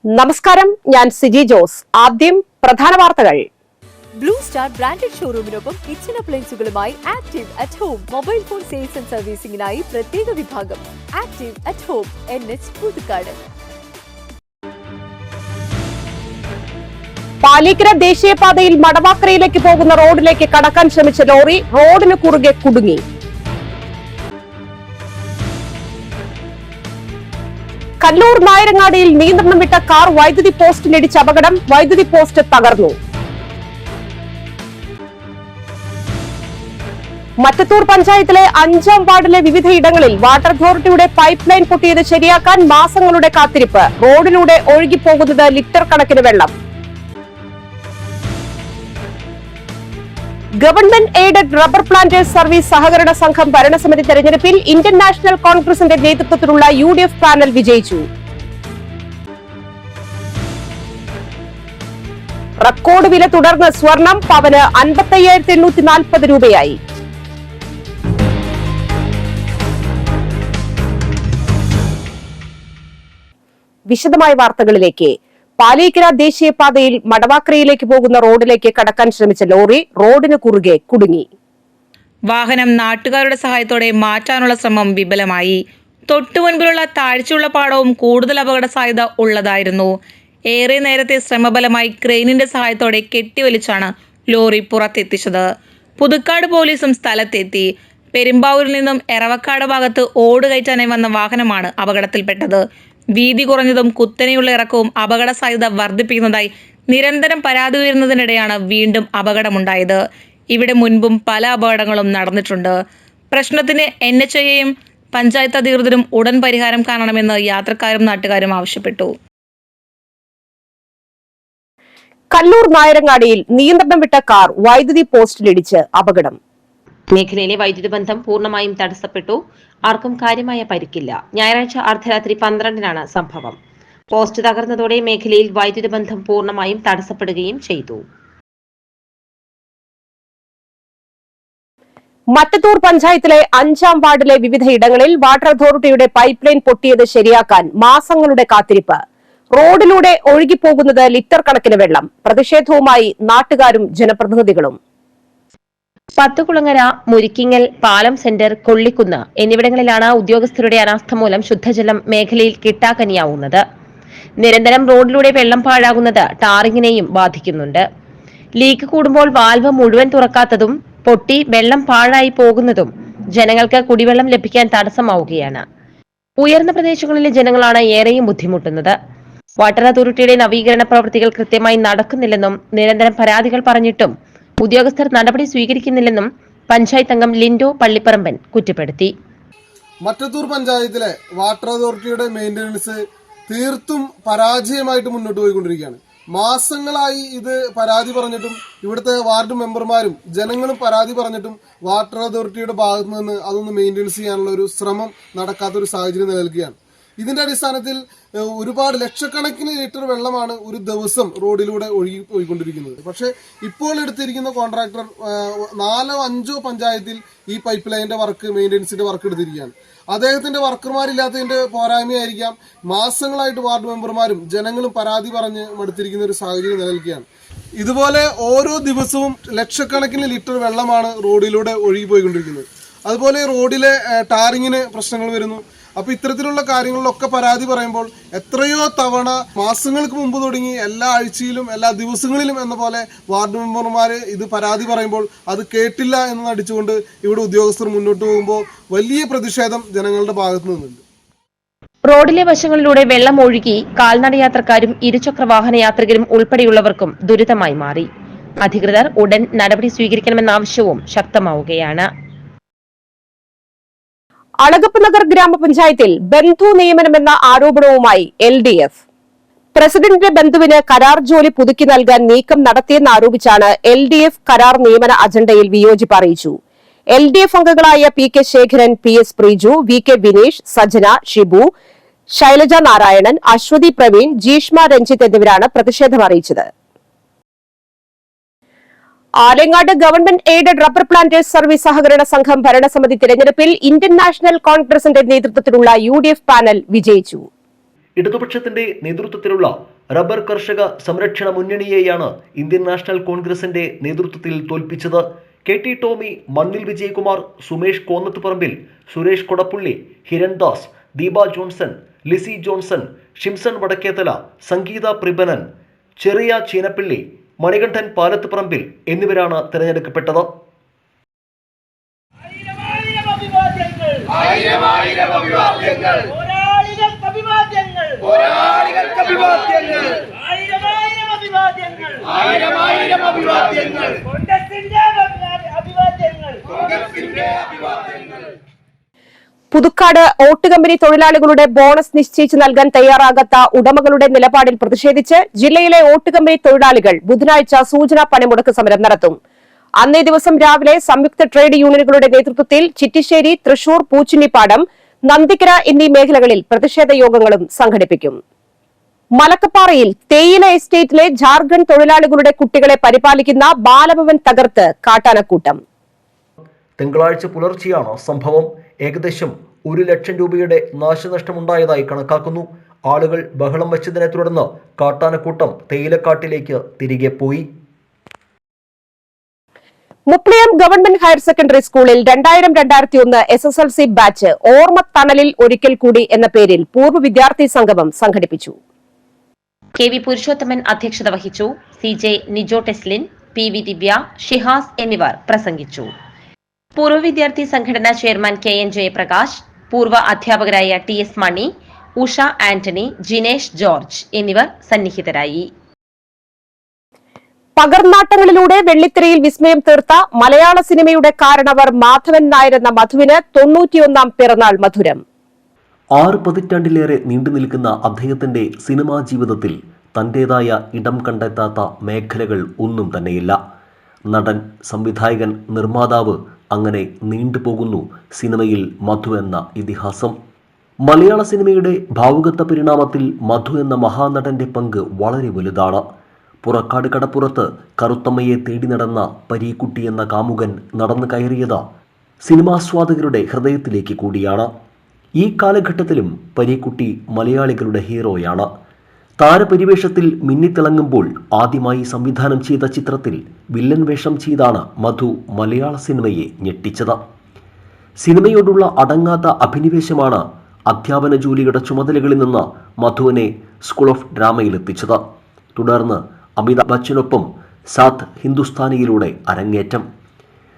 നമസ്കാരം, ഞാൻ സിജി ജോസ്. ആദ്യം പ്രധാന വാർത്തകൾ. ബ്ലൂ സ്റ്റാർ ബ്രാൻഡഡ് ഷോറൂമിനൊപ്പം കിച്ചൺ അപ്ലയൻസുകളുമായി active at home mobile phone sales and സർവീസിംഗിനായി പ്രത്യേക വിഭാഗം. Active at home NH Puthukkad. Palikkara ദേശീയപാതയിൽ മടവാക്കരയിലേക്ക് പോകുന്ന റോഡിലേക്ക് കടക്കാൻ ശ്രമിച്ച ലോറി റോഡിന് കുറുകെ കുടുങ്ങി. കല്ലൂർ നായരങ്ങാടിയിൽ നിയന്ത്രണം വിട്ട കാർ വൈദ്യുതി പോസ്റ്റിലിടിച്ച് അപകടം. വൈദ്യുതി പോസ്റ്റ് തകർന്നു. മറ്റത്തൂർ പഞ്ചായത്തിലെ 5-ാം വാർഡിലെ വിവിധയിടങ്ങളിൽ വാട്ടർ അതോറിറ്റിയുടെ പൈപ്പ് ലൈൻ പൊട്ടിയത് ശരിയാക്കാൻ മാസങ്ങളുടെ കാത്തിരിപ്പ്. റോഡിലൂടെ ഒഴുകിപ്പോകുന്നത് ലിറ്റർ കണക്കിന് വെള്ളം. Government aided rubber planters service സഹകരണ സംഘം ഭരണസമിതി തെരഞ്ഞെടുപ്പിൽ ഇന്ത്യൻ നാഷണൽ കോൺഗ്രസിന്റെ നേതൃത്വത്തിലുള്ള UDF പാനൽ വിജയിച്ചു. റെക്കോർഡ് വില തുടർന്ന് സ്വർണം പവന് 55,840 രൂപയായി. വിശദമായ വാർത്തകളിലേക്ക്. പാലിക്കര ദേശീയപാതയിൽ മടവാക്കരയിലേക്ക് പോകുന്ന റോഡിലേക്ക് കടക്കാൻ ശ്രമിച്ച ലോറി റോഡിന് കുറുകെ കുടുങ്ങി. വാഹനം നാട്ടുകാരുടെ സഹായത്തോടെ മാറ്റാനുള്ള ശ്രമം വിഫലമായി. തൊട്ടുമുൻപിലുള്ള താഴ്ചയുള്ള പാടവും കൂടുതൽ അപകട സാധ്യത ഉള്ളതായിരുന്നു. ഏറെ നേരത്തെ ശ്രമഫലമായി ക്രെയിനിന്റെ സഹായത്തോടെ കെട്ടിവലിച്ചാണ് ലോറി പുറത്തെത്തിച്ചത്. പുതുക്കാട് പോലീസും സ്ഥലത്തെത്തി. പെരുമ്പാവൂരിൽ നിന്നും എറവക്കാട് ഭാഗത്ത് ഓട് കയറ്റാനായി വന്ന വാഹനമാണ് അപകടത്തിൽപ്പെട്ടത്. വീതി കുറഞ്ഞതും കുത്തനെയുള്ള ഇറക്കവും അപകട സാധ്യത വർദ്ധിപ്പിക്കുന്നതായി നിരന്തരം പരാതി ഉയരുന്നതിനിടെയാണ് വീണ്ടും അപകടമുണ്ടായത്. ഇവിടെ മുൻപും പല അപകടങ്ങളും നടന്നിട്ടുണ്ട്. പ്രശ്നത്തിന് NHAയും പഞ്ചായത്ത് അധികൃതരും ഉടൻ പരിഹാരം കാണണമെന്ന് യാത്രക്കാരും നാട്ടുകാരും ആവശ്യപ്പെട്ടു. കല്ലൂർ നായരങ്ങാടിയിൽ നിയന്ത്രണം വിട്ട കാർ വൈദ്യുതി പോസ്റ്റിലിടിച്ച് അപകടം. മേഖലയിലെ വൈദ്യുതി ബന്ധം പൂർണ്ണമായും തടസ്സപ്പെട്ടു. ആർക്കും കാര്യമായ പരിക്കില്ല. ഞായറാഴ്ച അർദ്ധരാത്രി 12-നാണ് സംഭവം. പോസ്റ്റ് തകർന്നതോടെ മേഖലയിൽ വൈദ്യുതി ബന്ധം പൂർണ്ണമായും തടസ്സപ്പെടുകയും ചെയ്തു. മറ്റത്തൂർ പഞ്ചായത്തിലെ 5-ാം വാർഡിലെ വിവിധയിടങ്ങളിൽ വാട്ടർ അതോറിറ്റിയുടെ പൈപ്പ് ലൈൻ പൊട്ടിയത് ശരിയാക്കാൻ മാസങ്ങളുടെ കാത്തിരിപ്പ്. റോഡിലൂടെ ഒഴുകിപ്പോകുന്നത് ലിറ്റർ കണക്കിന് വെള്ളം. പ്രതിഷേധവുമായി നാട്ടുകാരും ജനപ്രതിനിധികളും. പത്തുകുളങ്ങര, മുരിക്കിങ്ങൽ, പാലം സെന്റർ, കൊള്ളിക്കുന്ന് എന്നിവിടങ്ങളിലാണ് ഉദ്യോഗസ്ഥരുടെ അനാസ്ഥ മൂലം ശുദ്ധജലം മേഖലയിൽ കിട്ടാക്കനിയാവുന്നത്. നിരന്തരം റോഡിലൂടെ വെള്ളം പാഴാകുന്നത് ടാറിങ്ങിനെയും ബാധിക്കുന്നുണ്ട്. ലീക്ക് കൂടുമ്പോൾ വാൽവ് മുഴുവൻ തുറക്കാത്തതും പൊട്ടി വെള്ളം പാഴായി പോകുന്നതും ജനങ്ങൾക്ക് കുടിവെള്ളം ലഭിക്കാൻ തടസ്സമാവുകയാണ്. ഉയർന്ന പ്രദേശങ്ങളിലെ ജനങ്ങളാണ് ഏറെയും ബുദ്ധിമുട്ടുന്നത്. വാട്ടർ അതോറിറ്റിയുടെ നവീകരണ പ്രവൃത്തികൾ കൃത്യമായി നടക്കുന്നില്ലെന്നും നിരന്തരം പരാതികൾ പറഞ്ഞിട്ടും ഉദ്യോഗസ്ഥർ നടപടി സ്വീകരിക്കുന്നില്ലെന്നും പഞ്ചായത്ത് അംഗം ലിൻഡോ പള്ളിപ്പറമ്പൻ കുറ്റപ്പെടുത്തി. മറ്റത്തൂർ പഞ്ചായത്തിലെ വാട്ടർ അതോറിറ്റിയുടെ മെയിന്റനൻസ് തീർത്തും പരാജയമായിട്ട് മുന്നോട്ട് പോയിക്കൊണ്ടിരിക്കുകയാണ്. മാസങ്ങളായി ഇത് പരാതി പറഞ്ഞിട്ടും ഇവിടുത്തെ വാർഡ് മെമ്പർമാരും ജനങ്ങളും പരാതി പറഞ്ഞിട്ടും വാട്ടർ അതോറിറ്റിയുടെ ഭാഗത്തു നിന്ന് അതൊന്ന് മെയിന്റനൻസ് ചെയ്യാനുള്ള ഒരു ശ്രമം നടക്കാത്തൊരു സാഹചര്യം നിലനിൽക്കുകയാണ്. ഇതിന്റെ അടിസ്ഥാനത്തിൽ ഒരുപാട് ലക്ഷക്കണക്കിന് ലിറ്റർ വെള്ളമാണ് ഒരു ദിവസം റോഡിലൂടെ ഒഴുകി പോയിക്കൊണ്ടിരിക്കുന്നത്. പക്ഷെ ഇപ്പോൾ എടുത്തിരിക്കുന്ന കോൺട്രാക്ടർ 4-5 പഞ്ചായത്തിൽ ഈ പൈപ്പ് ലൈനിന്റെ വർക്ക്, മെയിൻ്റെനൻസിന്റെ വർക്ക് എടുത്തിരിക്കുകയാണ്. അദ്ദേഹത്തിന്റെ വർക്കർമാരില്ലാത്തതിന്റെ പോരായ്മയായിരിക്കാം മാസങ്ങളായിട്ട് വാർഡ് മെമ്പർമാരും ജനങ്ങളും പരാതി പറഞ്ഞ് മടുത്തിരിക്കുന്ന ഒരു സാഹചര്യം നിലനിൽക്കുകയാണ്. ഇതുപോലെ ഓരോ ദിവസവും ലക്ഷക്കണക്കിന് ലിറ്റർ വെള്ളമാണ് റോഡിലൂടെ ഒഴുകി പോയിക്കൊണ്ടിരിക്കുന്നത്. അതുപോലെ റോഡിലെ ടാറിങ്ങിന് പ്രശ്നങ്ങൾ വരുന്നു. അപ്പൊ ഇത്തരത്തിലുള്ള കാര്യങ്ങളിലൊക്കെ പരാതി പറയുമ്പോൾ എത്രയോ തവണ മാസങ്ങൾക്ക് മുമ്പ് തുടങ്ങി എല്ലാ ആഴ്ചയിലും എല്ലാ ദിവസങ്ങളിലും എന്ന പോലെ വാർഡ് മെമ്പർമാർ ഇത് പരാതി പറയുമ്പോൾ അത് കേട്ടില്ല എന്ന് നടിച്ചുകൊണ്ട് ഇവിടെ ഉദ്യോഗസ്ഥർ മുന്നോട്ട് പോകുമ്പോൾ വലിയ പ്രതിഷേധം ജനങ്ങളുടെ ഭാഗത്തു നിന്നുണ്ട്. റോഡിലെ വശങ്ങളിലൂടെ വെള്ളം ഒഴുകി കാൽനട യാത്രക്കാരും ഇരുചക്ര വാഹന യാത്രികരും ഉൾപ്പെടെയുള്ളവർക്കും ദുരിതമായി മാറി. അധികൃതർ ഉടൻ നടപടി സ്വീകരിക്കണമെന്ന ആവശ്യവും ശക്തമാവുകയാണ്. അളഗപ്പ് നഗർ ഗ്രാമപഞ്ചായത്തിൽ ബന്ധു നിയമനമെന്ന ആരോപണവുമായി LDF. പ്രസിഡന്റിന്റെ ബന്ധുവിന് കരാർ ജോലി പുതുക്കി നൽകാൻ നീക്കം നടത്തിയെന്ന് ആരോപിച്ചാണ് LDF കരാർ നിയമന അജണ്ടയിൽ വിയോജിപ്പ് അറിയിച്ചു. LDF അംഗങ്ങളായ PK Sekharan, PS Preeju, VK Vinesh, Sajana, Shibu, Shailaja Narayanan, Aswathy Praveen, Jeeshma Ranjith എന്നിവരാണ് പ്രതിഷേധം അറിയിച്ചത്. Alangad government aided rubber planters service സഹകരണ സംഘം ഭരണസമിതി തിരഞ്ഞെടുപ്പിൽ ഇന്ത്യൻ നാഷണൽ കോൺഗ്രസിന്റെ നേതൃത്വത്തിലുള്ള UDF പാനൽ വിജയിച്ചു. ഇടതുപക്ഷത്തിന്റെ നേതൃത്വത്തിലുള്ള റബ്ബർ കർഷക സംരക്ഷണ മുന്നണിയെയാണ് ഇന്ത്യൻ നാഷണൽ കോൺഗ്രസിന്റെ നേതൃത്വത്തിൽ തോൽപ്പിച്ചത്. KT ടോമി, മണ്ണിൽ വിജയകുമാർ, സുമേഷ് കോന്നത്തുപറമ്പിൽ, സുരേഷ് കൊടപ്പുള്ളി, ഹിരൺദാസ്, ദീപ ജോൺസൺ, ലിസി ജോൺസൺ, ഷിംസൺ വടക്കേത്തല, സംഗീത പ്രിബനൻ, ചെറിയ ചീനപ്പിള്ളി, മണികണ്ഠൻ പാലത്തുപറമ്പിൽ എന്നിവരാണ് തെരഞ്ഞെടുക്കപ്പെട്ടത്. പുതുക്കാട് ഓട്ട് കമ്പനി തൊഴിലാളികളുടെ ബോണസ് നിശ്ചയിച്ച് നൽകാൻ തയ്യാറാകാത്ത ഉടമകളുടെ നിലപാടിൽ പ്രതിഷേധിച്ച് ജില്ലയിലെ ഓട്ട് കമ്പനി തൊഴിലാളികൾ ബുധനാഴ്ച സൂചനാ പണിമുടക്ക് സമരം നടത്തും. അന്നേ ദിവസം രാവിലെ സംയുക്ത ട്രേഡ് യൂണിയനുകളുടെ നേതൃത്വത്തിൽ ചിറ്റിശ്ശേരി, തൃശൂർ, പൂച്ചിനിപ്പാടം, നന്ദിക്കര എന്നീ മേഖലകളിൽ പ്രതിഷേധ യോഗങ്ങളും സംഘടിപ്പിക്കും. മലക്കപ്പാറയിൽ തേയില എസ്റ്റേറ്റിലെ ജാർഖണ്ഡ് തൊഴിലാളികളുടെ കുട്ടികളെ പരിപാലിക്കുന്ന ബാലഭവൻ തകർത്ത് കാട്ടാനക്കൂട്ടം. തിങ്കളാഴ്ച പുലർച്ചെയാണ് സംഭവം. ഏകദേശം 1 ലക്ഷം രൂപയുടെ നാശനഷ്ടമുണ്ടായതായി കണക്കാക്കുന്നു. ആളുകൾ ബഹളം വെച്ചതിനെ തുടർന്ന് കാട്ടാനക്കൂട്ടം തേയിലക്കാട്ടിലേക്ക് തിരികെ പോയി. മുപ്ലിയം ഗവൺമെന്റ് ഹയർ സെക്കൻഡറി സ്കൂളിൽ 2000-2001 SSLC ബാച്ച് ഓർമ്മ തണലിൽ ഒരിക്കൽ കൂടി എന്ന പേരിൽ പൂർവ്വ വിദ്യാർത്ഥി സംഗമം സംഘടിപ്പിച്ചു. KV പുരുഷോത്തമൻ അധ്യക്ഷത വഹിച്ചു. CJ നിജോ ടെസ്ലിൻ, PV ദിവ്യ, ഷിഹാസ് എന്നിവർ പ്രസംഗിച്ചു. പൂർവ്വ വിദ്യാർത്ഥി സംഘടനാ ചെയർമാൻ KN ജയപ്രകാശ്, പൂർവ്വ അധ്യാപകരായ TS മണി, ഉഷ ആന്റണി, ജിനേഷ് ജോർജ് എന്നിവർ സന്നിഹിതരായി. പകർനാട്ടങ്ങളിലൂടെ വെള്ളിത്തിരയിൽ വിസ്മയം തീർത്ത മലയാള സിനിമയുടെ കാരണവർ മാധവൻ നായർ എന്ന മധുവിന് 91ാം പിറന്നാൾ മധുരം. 6 പതിറ്റാണ്ടിലേറെ നീണ്ടു നിൽക്കുന്ന അദ്ദേഹത്തിന്റെ സിനിമാ ജീവിതത്തിൽ തന്റേതായ ഇടം കണ്ടെത്താത്ത മേഖലകൾ ഒന്നും തന്നെയില്ല. നടൻ, സംവിധായകൻ, നിർമ്മാതാവ്, അങ്ങനെ നീണ്ടുപോകുന്നു സിനിമയിൽ മധു എന്ന ഇതിഹാസം. മലയാള സിനിമയുടെ ഭാവുകത്വ പരിണാമത്തിൽ മധു എന്ന മഹാനടന്റെ പങ്ക് വളരെ വലുതാണ്. പുറക്കാട് കടപ്പുറത്ത് കറുത്തമ്മയെ തേടി നടന്ന പരീക്കുട്ടി എന്ന കാമുകൻ നടന്നു കയറിയത് സിനിമാസ്വാദകരുടെ ഹൃദയത്തിലേക്ക് കൂടിയാണ്. ഈ കാലഘട്ടത്തിലും പരീക്കുട്ടി മലയാളികളുടെ ഹീറോയാണ്. താരപരിവേഷത്തിൽ മിന്നിത്തിളങ്ങുമ്പോൾ ആദ്യമായി സംവിധാനം ചെയ്ത ചിത്രത്തിൽ വില്ലൻ വേഷം ചെയ്താണ് മധു മലയാള സിനിമയെ ഞെട്ടിച്ചത്. സിനിമയോടുള്ള അടങ്ങാത്ത അഭിനിവേശമാണ് അധ്യാപന ജോലിയുടെ ചുമതലകളിൽ നിന്ന് മധുവിനെ സ്കൂൾ ഓഫ് ഡ്രാമയിലെത്തിച്ചത്. തുടർന്ന് അമിതാഭ് ബച്ചനൊപ്പം സാത്ത് ഹിന്ദുസ്ഥാനിയിലൂടെ അരങ്ങേറ്റം.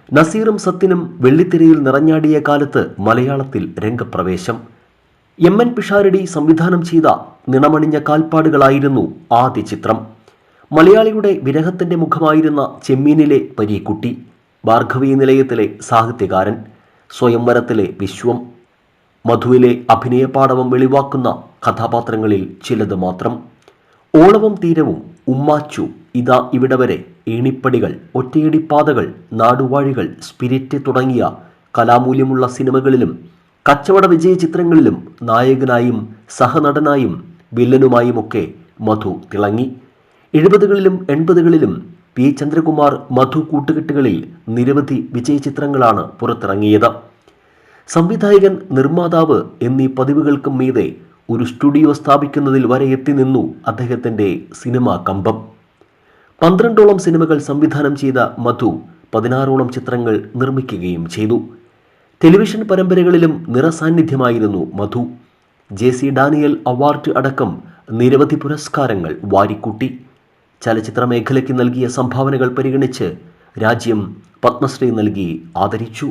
നസീറും സത്യനും വെള്ളിത്തിരയിൽ നിറഞ്ഞാടിയ കാലത്ത് മലയാളത്തിൽ രംഗപ്രവേശം. MN പിഷാരടി സംവിധാനം ചെയ്ത നിണമണിഞ്ഞ കാൽപ്പാടുകളായിരുന്നു ആദ്യ ചിത്രം. മലയാളിയുടെ വിരഹത്തിന്റെ മുഖമായിരുന്ന ചെമ്മീനിലെ പരീക്കുട്ടി, ഭാർഗവീ നിലയത്തിലെ സാഹിത്യകാരൻ, സ്വയംവരത്തിലെ വിശ്വം, മധുവിലെ അഭിനയപാടവം വെളിവാക്കുന്ന കഥാപാത്രങ്ങളിൽ ചിലത് മാത്രം. ഓളവും തീരവും, ഉമ്മാച്ചു, ഇതാ ഇവിടെ വരെ, ഏണിപ്പടികൾ, ഒറ്റയടിപ്പാതകൾ, നാടുവാഴികൾ, സ്പിരിറ്റ് തുടങ്ങിയ കലാമൂല്യമുള്ള സിനിമകളിലും കച്ചവട വിജയ ചിത്രങ്ങളിലും നായകനായും സഹനടനായും വില്ലനുമായുമൊക്കെ മധു തിളങ്ങി. 70കളിലും 80കളിലും P. ചന്ദ്രകുമാർ മധു കൂട്ടുകെട്ടുകളിൽ നിരവധി വിജയ ചിത്രങ്ങളാണ് പുറത്തിറങ്ങിയത്. സംവിധായകൻ, നിർമ്മാതാവ് എന്നീ പതിവുകൾക്കും മീതെ ഒരു സ്റ്റുഡിയോ സ്ഥാപിക്കുന്നതിൽ വരെ എത്തി നിന്നു അദ്ദേഹത്തിൻ്റെ സിനിമാ കമ്പം. 12ഓളം സിനിമകൾ സംവിധാനം ചെയ്ത മധു 16ഓളം ചിത്രങ്ങൾ നിർമ്മിക്കുകയും ചെയ്തു. ടെലിവിഷൻ പരമ്പരകളിലും നിറസാന്നിധ്യമായിരുന്നു മധു. JC ഡാനിയൽ അവാർഡ് അടക്കം നിരവധി പുരസ്കാരങ്ങൾ വാരിക്കൂട്ടി. ചലച്ചിത്ര മേഖലയ്ക്ക് നൽകിയ സംഭാവനകൾ പരിഗണിച്ച് രാജ്യം പത്മശ്രീ നൽകി ആദരിച്ചു.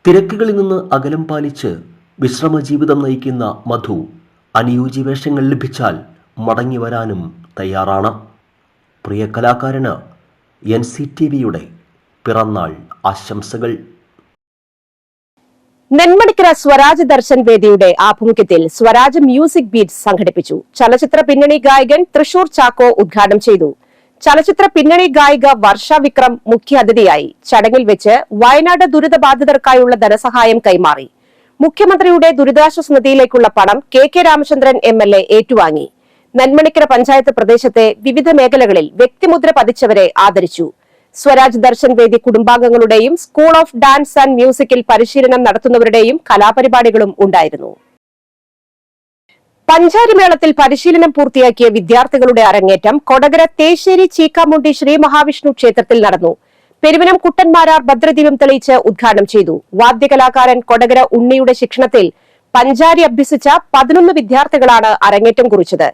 തിരക്കുകളിൽ നിന്ന് അകലം പാലിച്ച് വിശ്രമ ജീവിതം നയിക്കുന്ന മധു അനുയോജ്യ വേഷങ്ങൾ ലഭിച്ചാൽ മടങ്ങി വരാനും തയ്യാറാണ്. പ്രിയ കലാകാരന് NCTVയുടെ പിറന്നാൾ ആശംസകൾ. നെന്മണിക്കര സ്വരാജ് ദർശൻ വേദിയുടെ ആഭിമുഖ്യത്തിൽ സ്വരാജ് മ്യൂസിക് ബീറ്റ്സ് സംഘടിപ്പിച്ചു. ചലച്ചിത്ര പിന്നണി ഗായകൻ തൃശൂർ ചാക്കോ ഉദ്ഘാടനം ചെയ്തു. ചലച്ചിത്ര പിന്നണി ഗായിക വർഷ വിക്രം മുഖ്യാതിഥിയായി. ചടങ്ങിൽ വെച്ച് വയനാട് ദുരിതബാധിതർക്കായുള്ള ധനസഹായം കൈമാറി. മുഖ്യമന്ത്രിയുടെ ദുരിതാശ്വാസ നിധിയിലേക്കുള്ള പണം KK രാമചന്ദ്രൻ MLA ഏറ്റുവാങ്ങി. നെന്മണിക്കര പഞ്ചായത്ത് പ്രദേശത്തെ വിവിധ മേഖലകളിൽ വ്യക്തിമുദ്ര പതിച്ചവരെ ആദരിച്ചു. സ്വരാജ് ദർശൻ വേദി കുടുംബാംഗങ്ങളുടെയും സ്കൂൾ ഓഫ് ഡാൻസ് ആൻഡ് മ്യൂസിക്കിൽ പരിശീലനം നടത്തുന്നവരുടെയും കലാപരിപാടികളും ഉണ്ടായിരുന്നു. പഞ്ചാരിമേളത്തിൽ പരിശീലനം പൂർത്തിയാക്കിയ വിദ്യാർത്ഥികളുടെ അരങ്ങേറ്റം കൊടകര തേശ്ശേരി ചീക്കാമുണ്ടി ശ്രീ മഹാവിഷ്ണു ക്ഷേത്രത്തിൽ നടന്നു. പെരുവനം കുട്ടന്മാരാർ ഭദ്രദീപം തെളിയിച്ച് ഉദ്ഘാടനം ചെയ്തു. വാദ്യകലാകാരൻ കൊടകര ഉണ്ണിയുടെ ശിക്ഷണത്തിൽ പഞ്ചാരി അഭ്യസിച്ച 11 വിദ്യാർത്ഥികളാണ് അരങ്ങേറ്റം കുറിച്ചത്.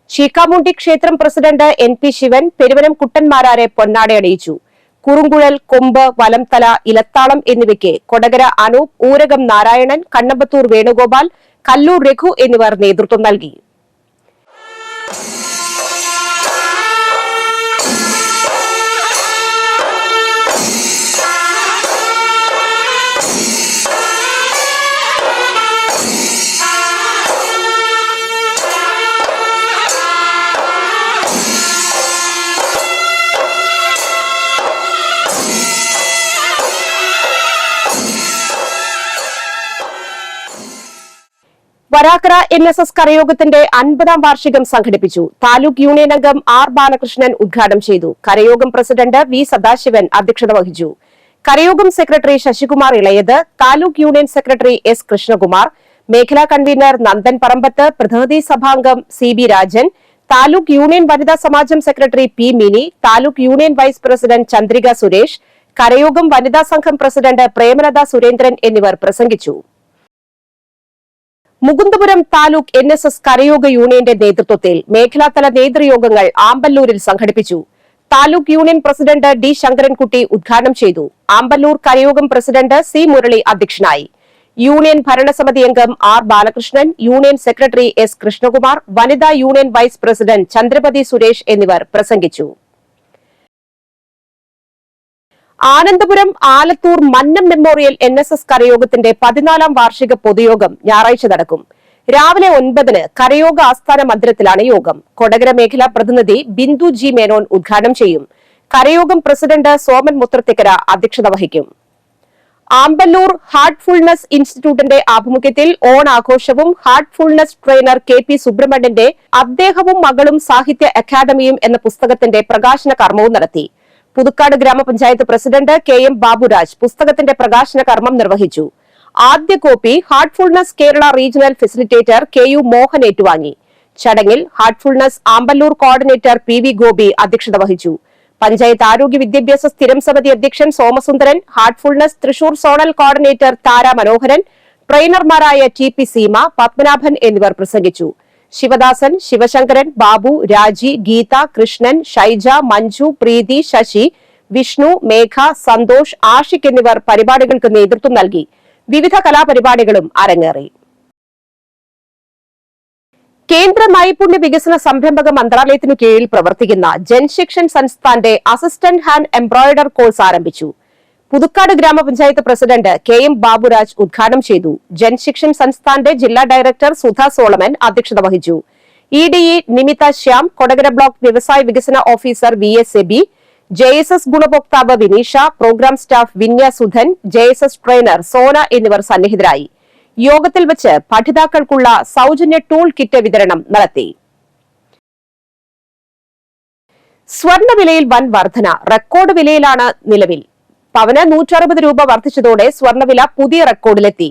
ചീക്കാമുണ്ടി ക്ഷേത്രം പ്രസിഡന്റ് NP ശിവൻ പെരുവനം കുട്ടന്മാരാരെ പൊന്നാടയണിയിച്ചു. കുറുങ്കുഴൽ, കൊമ്പ്, വലംതല, ഇലത്താളം എന്നിവയ്ക്ക് കൊടകര അനൂപ്, ഊരകം നാരായണൻ, കണ്ണമ്പത്തൂർ വേണുഗോപാൽ, കല്ലൂർ രഘു എന്നിവർ നേതൃത്വം നൽകി. വരാക്കര NSS കരയോഗത്തിന്റെ 50ാം വാർഷികം സംഘടിപ്പിച്ചു. താലൂക്ക് യൂണിയൻ അംഗം R ബാലകൃഷ്ണൻ ഉദ്ഘാടനം ചെയ്തു. കരയോഗം പ്രസിഡന്റ് V സദാശിവൻ അധ്യക്ഷത വഹിച്ചു. കരയോഗം secretary Sasikumar Ilayath, taluk union secretary S Krishnakumar, മേഖലാ കൺവീനർ നന്ദൻ പറമ്പത്ത്, പ്രതിനിധി സഭാംഗം CB രാജൻ, താലൂക്ക് യൂണിയൻ വനിതാ സമാജം secretary P Mini, taluk union vice president Chandrika Suresh, കരയോഗം വനിതാ സംഘം പ്രസിഡന്റ് പ്രേമലത സുരേന്ദ്രൻ എന്നിവർ പ്രസംഗിച്ചു. മുകുന്ദപുരം താലൂക്ക് NSS കരയോഗ യൂണിയന്റെ നേതൃത്വത്തിൽ മേഖലാതല നേതൃയോഗങ്ങൾ ആമ്പല്ലൂരിൽ സംഘടിപ്പിച്ചു. Taluk union president D Sankarankutty ഉദ്ഘാടനം ചെയ്തു. ആമ്പല്ലൂർ കരയോഗം പ്രസിഡന്റ് C മുരളി അധ്യക്ഷനായി. യൂണിയൻ ഭരണസമിതി അംഗം R Balakrishnan, union secretary S Krishnakumar, വനിതാ union vice president Chandrapathi Suresh എന്നിവർ പ്രസംഗിച്ചു. ആനന്ദപുരം ആലത്തൂർ മന്നം മെമ്മോറിയൽ NSS കരയോഗത്തിന്റെ 14ാം വാർഷിക പൊതുയോഗം ഞായറാഴ്ച നടക്കും. രാവിലെ 9-ന് കരയോഗ ആസ്ഥാന മന്ദിരത്തിലാണ് യോഗം. കൊടകര മേഖലാ പ്രതിനിധി ബിന്ദു G മേനോൻ ഉദ്ഘാടനം ചെയ്യും. കരയോഗം പ്രസിഡന്റ് സോമൻ മുത്രത്തിക്കര അധ്യക്ഷത വഹിക്കും. ആമ്പല്ലൂർ ഹാർട്ട്ഫുൾനെസ് ഇൻസ്റ്റിറ്റ്യൂട്ടിന്റെ ആഭിമുഖ്യത്തിൽ ഓണാഘോഷവും ഹാർട്ട്ഫുൾനെസ് ട്രെയിനർ KP സുബ്രഹ്മണ്യന്റെ അദ്ദേഹവും മകളും സാഹിത്യ അക്കാദമിയും എന്ന പുസ്തകത്തിന്റെ പ്രകാശന കർമ്മവും നടത്തി. പുതുക്കാട് ഗ്രാമപഞ്ചായത്ത് പ്രസിഡന്റ് KM ബാബുരാജ് പുസ്തകത്തിന്റെ പ്രകാശന കർമ്മം നിർവഹിച്ചു. ആദ്യ copy heartfulness Kerala regional facilitator KU Mohan ഏറ്റുവാങ്ങി. ചടങ്ങിൽ heartfulness Ampallur coordinator PV Gopi അധ്യക്ഷത വഹിച്ചു. പഞ്ചായത്ത് ആരോഗ്യ വിദ്യാഭ്യാസ സ്ഥിരം സമിതി അധ്യക്ഷൻ Somasundaran, heartfulness Thrissur zonal coordinator Thara Manoharan, ട്രെയിനർമാരായ TP സീമ, പത്മനാഭൻ എന്നിവർ പ്രസംഗിച്ചു. ശിവദാസൻ, ശിവശങ്കരൻ, ബാബു, രാജി, ഗീത, കൃഷ്ണൻ, ഷൈജ, മഞ്ജു, പ്രീതി, ശശി, വിഷ്ണു, മേഘ, സന്തോഷ്, ആഷിഖ് എന്നിവർ പരിപാടികൾക്ക് നേതൃത്വം നൽകി. വിവിധ കലാപരിപാടികളും അരങ്ങേറി. കേന്ദ്ര നൈപുണ്യ വികസന സംരംഭക മന്ത്രാലയത്തിനു കീഴിൽ പ്രവർത്തിക്കുന്ന ജൻശിക്ഷൻ സംസ്ഥാന്റെ അസിസ്റ്റന്റ് ഹാൻഡ് എംബ്രോയിഡർ കോഴ്സ് ആരംഭിച്ചു. പുതുക്കാട് ഗ്രാമപഞ്ചായത്ത് പ്രസിഡന്റ് KM ബാബുരാജ് ഉദ്ഘാടനം ചെയ്തു. ജൻശിക്ഷൻ സംസ്ഥാന്റെ ജില്ലാ ഡയറക്ടർ സുധ സോളമൻ അധ്യക്ഷത വഹിച്ചു. EDE നിമിത ശ്യാം, കൊടകര ബ്ലോക്ക് വ്യവസായ വികസന ഓഫീസർ VS എബി, JSS ഗുണഭോക്താവ് Vineesha, program staff Vinya Sudhan, JSS trainer Sona എന്നിവർ സന്നിഹിതരായി. യോഗത്തിൽ വെച്ച് പഠിതാക്കൾക്കുള്ള സൗജന്യ ടൂൾ കിറ്റ് വിതരണം നടത്തി. സ്വർണ്ണവിലയിൽ വൻ വർധന, റെക്കോർഡ് വിലയിലാണ് നിലവിൽ. പവന് 160 രൂപ വർദ്ധിച്ചതോടെ സ്വർണ്ണവില പുതിയ റെക്കോർഡിലെത്തി.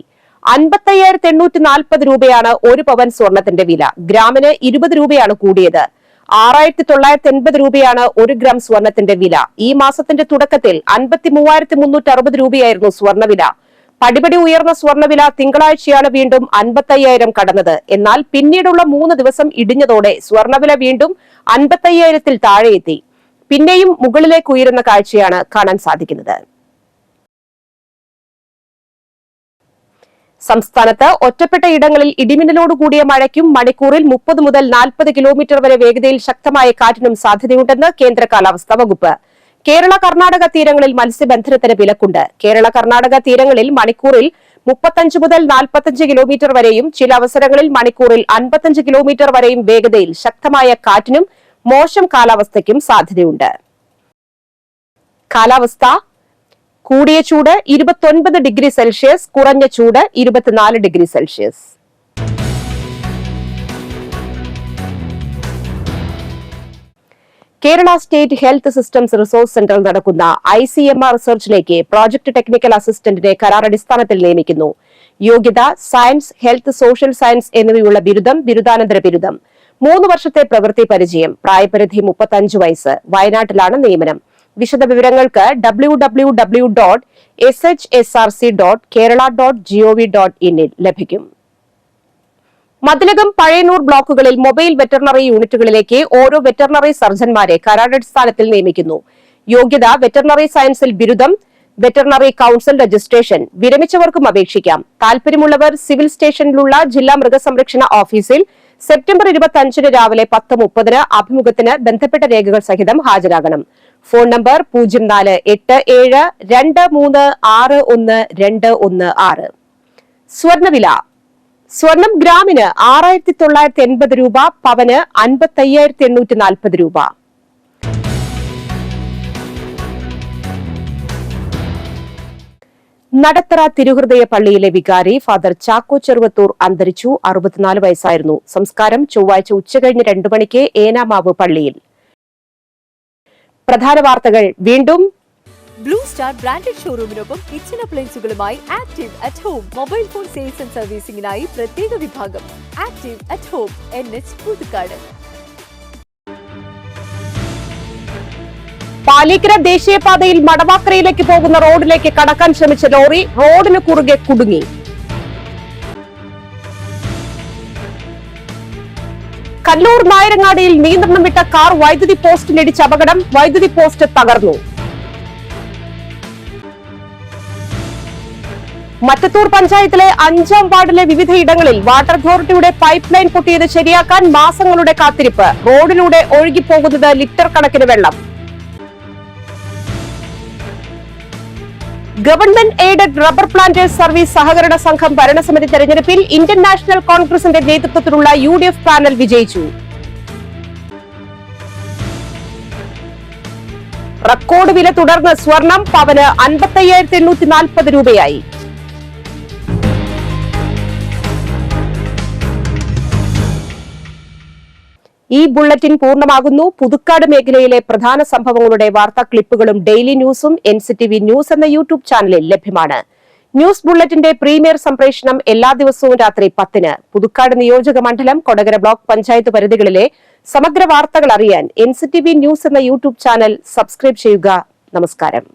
55,840 രൂപയാണ് ഒരു പവൻ സ്വർണത്തിന്റെ വില. ഗ്രാമിന് 20 രൂപയാണ് കൂടിയത്. 6,980 രൂപയാണ് 1 ഗ്രാം സ്വർണത്തിന്റെ വില. ഈ മാസത്തിന്റെ തുടക്കത്തിൽ 53,360 രൂപയായിരുന്നു സ്വർണ്ണവില. പടിപടി ഉയർന്ന സ്വർണ്ണവില തിങ്കളാഴ്ചയാണ് വീണ്ടും 55,000 കടന്നത്. എന്നാൽ പിന്നീടുള്ള 3 ദിവസം ഇടിഞ്ഞതോടെ സ്വർണ്ണവില വീണ്ടും 55,000-ൽ താഴെയെത്തി. പിന്നെയും മുകളിലേക്ക് ഉയരുന്ന കാഴ്ചയാണ് കാണാൻ സാധിക്കുന്നത്. സംസ്ഥാനത്ത് ഒറ്റപ്പെട്ട ഇടങ്ങളിൽ ഇടിമിന്നലോടുകൂടിയ മഴയ്ക്കും മണിക്കൂറിൽ 30 മുതൽ 40 കിലോമീറ്റർ വരെ വേഗതയിൽ ശക്തമായ കാറ്റിനും സാധ്യതയുണ്ടെന്ന് കേന്ദ്ര കാലാവസ്ഥാ വകുപ്പ്. കേരള കർണാടക തീരങ്ങളിൽ മത്സ്യബന്ധനത്തിന് വിലക്കുണ്ട്. കേരള കർണാടക തീരങ്ങളിൽ മണിക്കൂറിൽ 35 മുതൽ 45 കിലോമീറ്റർ വരെയും ചില അവസരങ്ങളിൽ മണിക്കൂറിൽ 55 കിലോമീറ്റർ വരെയും വേഗതയിൽ ശക്തമായ കാറ്റിനും മോശം കാലാവസ്ഥയ്ക്കും സാധ്യതയുണ്ട്. കാലാവസ്ഥ: കൂടിയ ചൂട് 29 ഡിഗ്രി സെൽഷ്യസ്, കുറഞ്ഞ ചൂട് 24 degree Celsius. Kerala state health systems resource സെന്ററിൽ നടക്കുന്ന ICMR റിസർച്ചിലേക്ക് പ്രോജക്ട് ടെക്നിക്കൽ അസിസ്റ്റന്റിനെ കരാർ അടിസ്ഥാനത്തിൽ നിയമിക്കുന്നു. യോഗ്യത സയൻസ്, ഹെൽത്ത്, സോഷ്യൽ സയൻസ് എന്നിവയുള്ള ബിരുദം, ബിരുദാനന്തര ബിരുദം. 3 വർഷത്തെ പ്രവൃത്തി പരിചയം. പ്രായപരിധി 35 വയസ്സ്. വയനാട്ടിലാണ് നിയമനം. വിശദ വിവരങ്ങൾക്ക് www.shsrc.kerala.gov.in ൽ ലഭിക്കും. മതിലകം, പഴയന്നൂർ ബ്ലോക്കുകളിൽ മൊബൈൽ വെറ്ററിനറി യൂണിറ്റുകളിലേക്ക് ഓരോ വെറ്ററിനറി സർജൻമാരെ കരാറടിസ്ഥാനത്തിൽ നിയമിക്കുന്നു. യോഗ്യത വെറ്ററിനറി സയൻസിൽ ബിരുദം, വെറ്ററിനറി കൌൺസിൽ രജിസ്ട്രേഷൻ. വിരമിച്ചവർക്കും അപേക്ഷിക്കാം. താൽപര്യമുള്ളവർ സിവിൽ സ്റ്റേഷനിലുള്ള ജില്ലാ മൃഗസംരക്ഷണ ഓഫീസിൽ സെപ്റ്റംബർ 25 രാവിലെ 10:30 അഭിമുഖത്തിന് ബന്ധപ്പെട്ട രേഖകൾ സഹിതം ഹാജരാകണം. Phone number 048723612116. സ്വർണ്ണവില. സ്വർണം ഗ്രാമിന് 6980 രൂപ, പവന് 55,840 രൂപ. നടത്തറ തിരുഹൃദയ പള്ളിയിലെ വികാരി ഫാദർ ചാക്കോ ചെറുവത്തൂർ അന്തരിച്ചു. 64 വയസ്സായിരുന്നു. സംസ്കാരം ചൊവ്വാഴ്ച ഉച്ചകഴിഞ്ഞ് 2 മണിക്ക് ഏനാമാവ് പള്ളിയിൽ. പ്രധാന വാർത്തകൾ വീണ്ടും. ബ്ലൂ സ്റ്റാർ ബ്രാൻഡഡ് ഷോറൂമിനൊപ്പം കിച്ചൺ അപ്ലയൻസുകളുമായി active at home mobile phone sales and സർവീസിംഗിനായി പ്രത്യേക വിഭാഗം. Active at home, NH Puthukkad. Palikkara ദേശീയപാതയിൽ മടവാക്കരയിലേക്ക് പോകുന്ന റോഡിലേക്ക് കടക്കാൻ ശ്രമിച്ച ലോറി റോഡിന് കുറുകെ കുടുങ്ങി. കല്ലൂർ നായരങ്ങാടിയിൽ നിയന്ത്രണം വിട്ട കാർ വൈദ്യുതി പോസ്റ്റിലിടിച്ച് അപകടം. വൈദ്യുതി പോസ്റ്റ് തകർന്നു. മറ്റത്തൂർ പഞ്ചായത്തിലെ 5ാം വാർഡിലെ വിവിധയിടങ്ങളിൽ വാട്ടർ അതോറിറ്റിയുടെ പൈപ്പ് ലൈൻ പൊട്ടിയത് ശരിയാക്കാൻ മാസങ്ങളുടെ കാത്തിരിപ്പ്. റോഡിലൂടെ ഒഴുകിപ്പോകുന്നത് ലിറ്റർ കണക്കിന് വെള്ളം. Government aided rubber planters service സഹകരണ സംഘം ഭരണസമിതി തെരഞ്ഞെടുപ്പിൽ ഇന്ത്യൻ നാഷണൽ കോൺഗ്രസിന്റെ നേതൃത്വത്തിലുള്ള UDF പാനൽ വിജയിച്ചു. റെക്കോർഡ് വില തുടർന്ന് സ്വർണം പവന് 55,840 രൂപയായി. ഈ ബുള്ളറ്റിൻ പൂർണ്ണമാകുന്നു. പുതുക്കാട് മേഖലയിലെ പ്രധാന സംഭവങ്ങളുടെ വാർത്താ ക്ലിപ്പുകളും ഡെയിലി ന്യൂസും NCTV ന്യൂസ് എന്ന യൂട്യൂബ് ചാനലിൽ ലഭ്യമാണ്. ന്യൂസ് ബുള്ളറ്റിന്റെ പ്രീമിയർ സംപ്രേഷണം എല്ലാ ദിവസവും രാത്രി 10-ന്. പുതുക്കാട് നിയോജക മണ്ഡലം, കൊടകര ബ്ലോക്ക് പഞ്ചായത്ത് പരിധികളിലെ സമഗ്ര വാർത്തകൾ അറിയാൻ NCTV ന്യൂസ് എന്ന യൂട്യൂബ് ചാനൽ സബ്സ്ക്രൈബ് ചെയ്യുക. നമസ്കാരം.